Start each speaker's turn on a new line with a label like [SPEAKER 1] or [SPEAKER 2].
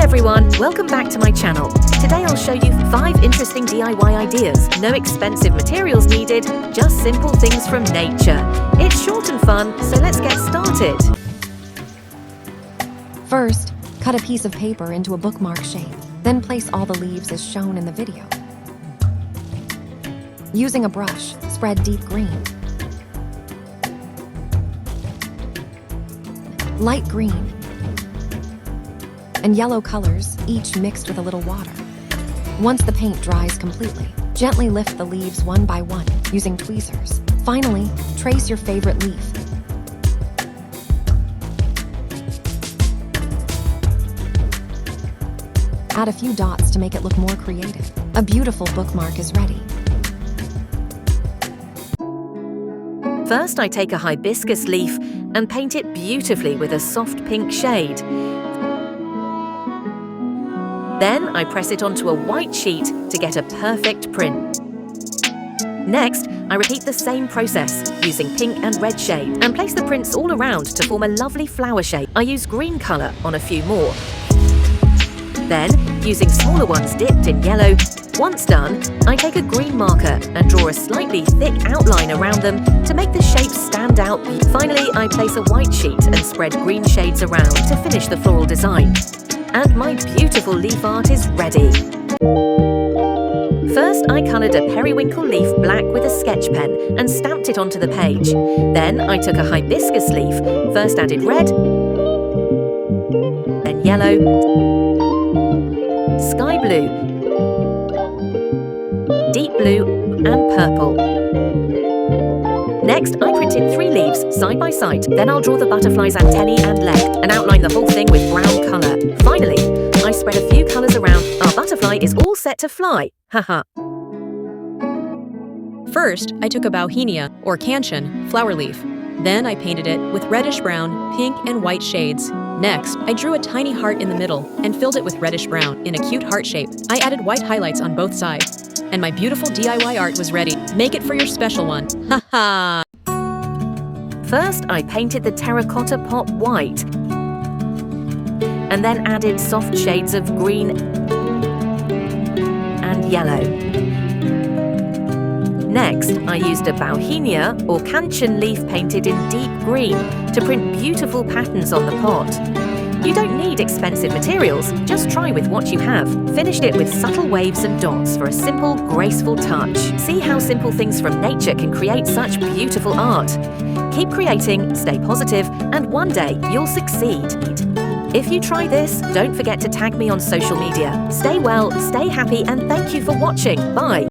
[SPEAKER 1] everyone, welcome back to my channel. Today I'll show you 5 interesting DIY ideas. No expensive materials needed, just simple things from nature. It's short and fun, so let's get started.
[SPEAKER 2] First, cut a piece of paper into a bookmark shape, then place all the leaves as shown in the video. Using a brush, spread deep green, light green, and yellow colors, each mixed with a little water. Once the paint dries completely, gently lift the leaves one by one using tweezers. Finally, trace your favorite leaf. Add a few dots to make it look more creative. A beautiful bookmark is ready.
[SPEAKER 1] First, I take a hibiscus leaf and paint it beautifully with a soft pink shade. Then I press it onto a white sheet to get a perfect print. Next, I repeat the same process using pink and red shade and place the prints all around to form a lovely flower shape. I use green colour on a few more. Then, using smaller ones dipped in yellow, once done, I take a green marker and draw a slightly thick outline around them to make the shape stand out. Finally, I place a white sheet and spread green shades around to finish the floral design. And my beautiful leaf art is ready. First, I coloured a periwinkle leaf black with a sketch pen and stamped it onto the page. Then I took a hibiscus leaf, first added red, then yellow, sky blue, deep blue and purple. Next, I printed 3 leaves side by side. Then I'll draw the butterfly's antennae and leg and outline the whole thing with brown colour. Finally, I spread a few colours around. Our butterfly is all set to fly. Haha.
[SPEAKER 3] First, I took a bauhinia, or canchen, flower leaf. Then I painted it with reddish-brown, pink, and white shades. Next, I drew a tiny heart in the middle and filled it with reddish-brown in a cute heart shape. I added white highlights on both sides. And my beautiful DIY art was ready. Make it for your special one. Haha!
[SPEAKER 1] First, I painted the terracotta pot white and then added soft shades of green and yellow. Next, I used a bauhinia or canchen leaf painted in deep green to print beautiful patterns on the pot. You don't need expensive materials, just try with what you have. Finished it with subtle waves and dots for a simple, graceful touch. See how simple things from nature can create such beautiful art. Keep creating, stay positive, and one day you'll succeed. If you try this, don't forget to tag me on social media. Stay well, stay happy, and thank you for watching. Bye!